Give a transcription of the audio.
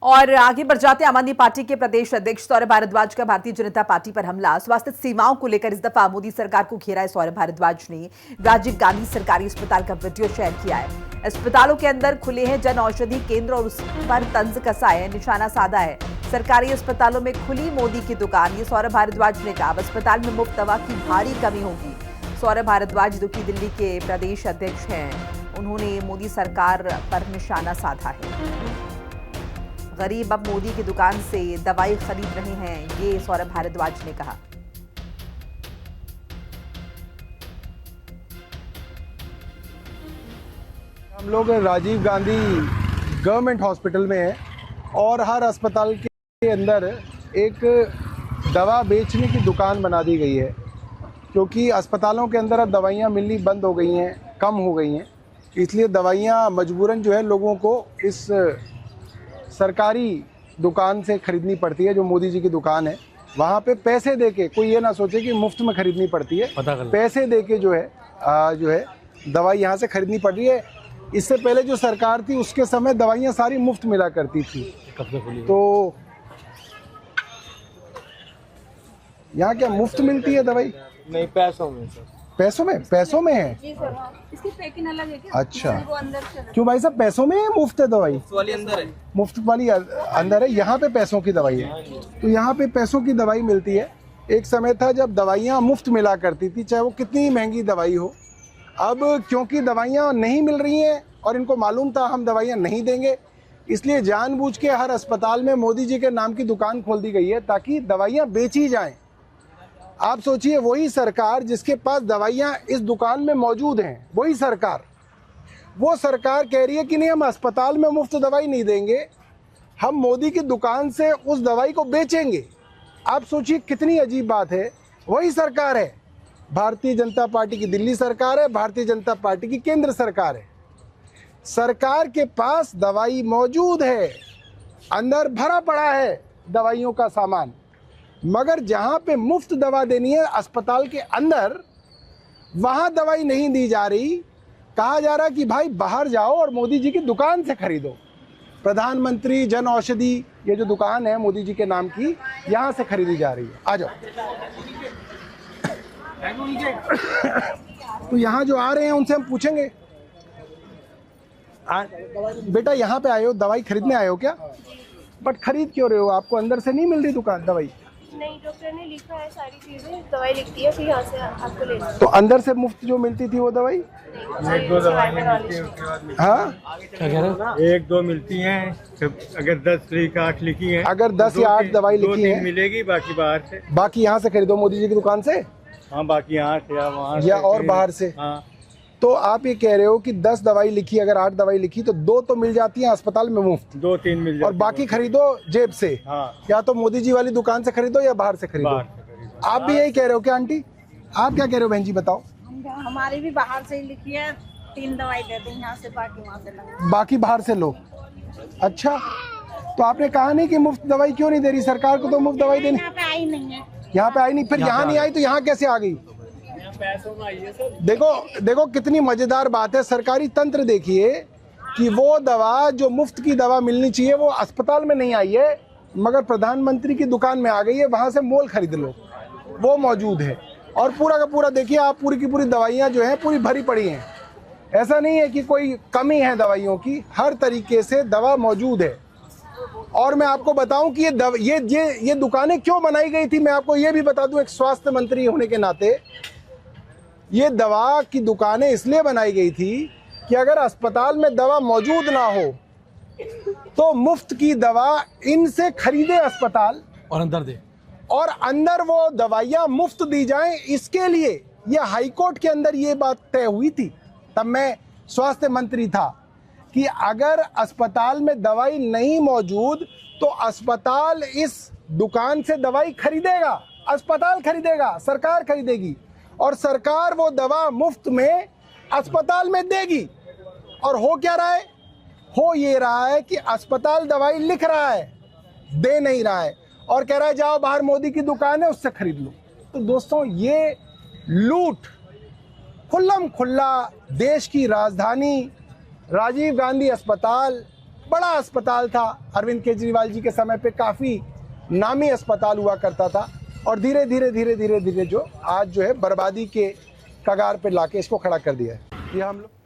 और आगे बढ़ जाते आम आदमी पार्टी के प्रदेश अध्यक्ष सौरभ भारद्वाज का भारतीय जनता पार्टी पर हमला। स्वास्थ्य सेवाओं को लेकर इस दफा मोदी सरकार को घेरा है। सौरभ भारद्वाज ने राजीव गांधी सरकारी अस्पताल का वीडियो शेयर किया है। अस्पतालों के अंदर खुले हैं जन औषधि केंद्र और उस पर तंज कसा है, निशाना साधा है। सरकारी अस्पतालों में खुली मोदी की दुकान, ये सौरभ भारद्वाज ने कहा। अस्पताल में मुफ्त दवा की भारी कमी होगी। सौरभ भारद्वाज जो कि दिल्ली के प्रदेश अध्यक्ष हैं, उन्होंने मोदी सरकार पर निशाना साधा है। गरीब अब मोदी की दुकान से दवाई खरीद रहे हैं, ये सौरभ भारद्वाज ने कहा। हम लोग राजीव गांधी गवर्नमेंट हॉस्पिटल में हैं और हर अस्पताल के अंदर एक दवा बेचने की दुकान बना दी गई है, क्योंकि अस्पतालों के अंदर अब दवाइयाँ मिलनी बंद हो गई हैं, कम हो गई हैं। इसलिए दवाइयाँ मजबूरन जो है लोगों को इस सरकारी दुकान से खरीदनी पड़ती है, जो मोदी जी की दुकान है। वहाँ पे पैसे देके, कोई ये ना सोचे कि मुफ्त में खरीदनी पड़ती है, पैसे देके जो है दवाई यहाँ से खरीदनी पड़ रही है। इससे पहले जो सरकार थी उसके समय दवाइयाँ सारी मुफ्त मिला करती थी। तो यहाँ क्या मुफ्त मिलती है दवाई? नहीं, पैसों में सर। पैसों में है जी सर। इसकी पैकिंग अलग है क्या? अच्छा, वो अंदर से क्यों भाई साहब पैसों में है मुफ्त है दवाई? मुफ्त वाली अंदर है। मुफ्त वाली अंदर है, यहाँ पे पैसों की दवाई है। तो यहाँ पे पैसों की दवाई मिलती है। एक समय था जब दवाइयाँ मुफ्त मिला करती थी, चाहे वो कितनी महंगी दवाई हो। अब क्योंकि दवाइयाँ नहीं मिल रही हैं और इनको मालूम था हम दवाइयाँ नहीं देंगे, इसलिए जानबूझ के हर अस्पताल में मोदी जी के नाम की दुकान खोल दी गई है ताकि दवाइयाँ बेची जाएं। आप सोचिए, वही सरकार जिसके पास दवाइयाँ इस दुकान में मौजूद हैं, वही सरकार, वो सरकार कह रही है कि नहीं, हम अस्पताल में मुफ्त दवाई नहीं देंगे, हम मोदी की दुकान से उस दवाई को बेचेंगे। आप सोचिए कितनी अजीब बात है। वही सरकार है, भारतीय जनता पार्टी की दिल्ली सरकार है, भारतीय जनता पार्टी की केंद्र सरकार है। सरकार के पास दवाई मौजूद है, अंदर भरा पड़ा है दवाइयों का सामान, मगर जहाँ पे मुफ्त दवा देनी है अस्पताल के अंदर, वहाँ दवाई नहीं दी जा रही। कहा जा रहा है कि भाई बाहर जाओ और मोदी जी की दुकान से खरीदो। प्रधानमंत्री जन औषधि, ये जो दुकान है मोदी जी के नाम की, यहाँ से खरीदी जा रही है। आ जाओ। तो यहाँ जो आ रहे हैं उनसे हम पूछेंगे, बेटा यहाँ पे आए हो, दवाई खरीदने आए हो क्या? बट खरीद क्यों रहे हो? आपको अंदर से नहीं मिल रही दुकान दवाई? नहीं, डॉक्टर ने लिखा है सारी चीजें, दवाई लिखती है, फिर यहाँ से आपको लेना है। तो अंदर से मुफ्त जो मिलती थी वो दवाई? एक दो दवाइयाँ मिलती हैं, उसके बाद हाँ, क्या कह रहे हैं? एक दो मिलती हैं। अगर 10 लिखी 8 लिखी हैं, अगर 10 या 8 दवाई लिखी है मिलेगी, बाकी बाहर से। बाकी यहाँ से खरीदो मोदी जी की दुकान से? हाँ, बाकी यहाँ से या वहाँ या और बाहर से? हाँ। तो आप ये कह रहे हो कि 10 दवाई लिखी, अगर 8 दवाई लिखी तो 2 तो मिल जाती है अस्पताल में मुफ्त, 2-3 मिल जाती और बाकी खरीदो जेब से। हाँ। या तो मोदी जी वाली दुकान से खरीदो या बाहर से खरीदो। आप भी यही कह रहे हो क्या आंटी? आप क्या कह रहे हो बहन जी, बताओ? हमारी भी बाहर से ही लिखी है, 3 दवाई देते हैं यहाँ से, बाकी वहाँ से लगा। बाकी बाहर से लो। अच्छा, तो आपने कहा नहीं कि मुफ्त दवाई क्यों नहीं दे रही सरकार को? तो मुफ्त दवाई देनी यहाँ पे आई नहीं है। यहाँ पे आई नहीं, फिर यहाँ नहीं आई तो यहाँ कैसे आ गई? पैसों में आई है सर। देखो कितनी मजेदार बात है। सरकारी तंत्र देखिए कि वो दवा जो मुफ्त की दवा मिलनी चाहिए वो अस्पताल में नहीं आई है, मगर प्रधानमंत्री की दुकान में आ गई है, वहां से मोल खरीद लो, वो मौजूद है। और पूरा का पूरा देखिए आप, पूरी की पूरी दवाइयाँ जो हैं पूरी भरी पड़ी हैं। ऐसा नहीं है कि कोई कमी है दवाइयों की, हर तरीके से दवा मौजूद है। और मैं आपको बताऊं कि ये दुकानें क्यों बनाई गई थी, मैं आपको ये भी बता दूं एक स्वास्थ्य मंत्री होने के नाते। ये दवा की दुकानें इसलिए बनाई गई थी कि अगर अस्पताल में दवा मौजूद ना हो तो मुफ्त की दवा इनसे खरीदे अस्पताल और अंदर वो दवाइयाँ मुफ्त दी जाएं। इसके लिए ये हाईकोर्ट के अंदर ये बात तय हुई थी, तब मैं स्वास्थ्य मंत्री था, कि अगर अस्पताल में दवाई नहीं मौजूद तो अस्पताल इस दुकान से दवाई खरीदेगा, अस्पताल खरीदेगा, सरकार खरीदेगी, और सरकार वो दवा मुफ्त में अस्पताल में देगी। और हो क्या रहा है? हो ये रहा है कि अस्पताल दवाई लिख रहा है, दे नहीं रहा है, और कह रहा है जाओ बाहर मोदी की दुकान है उससे खरीद लो। तो दोस्तों, ये लूट खुल्लम खुल्ला देश की राजधानी राजीव गांधी अस्पताल बड़ा अस्पताल था, अरविंद केजरीवाल जी के समय पे काफ़ी नामी अस्पताल हुआ करता था, और धीरे धीरे जो आज जो है बर्बादी के कगार पे लाके इसको खड़ा कर दिया है। ये हम लोग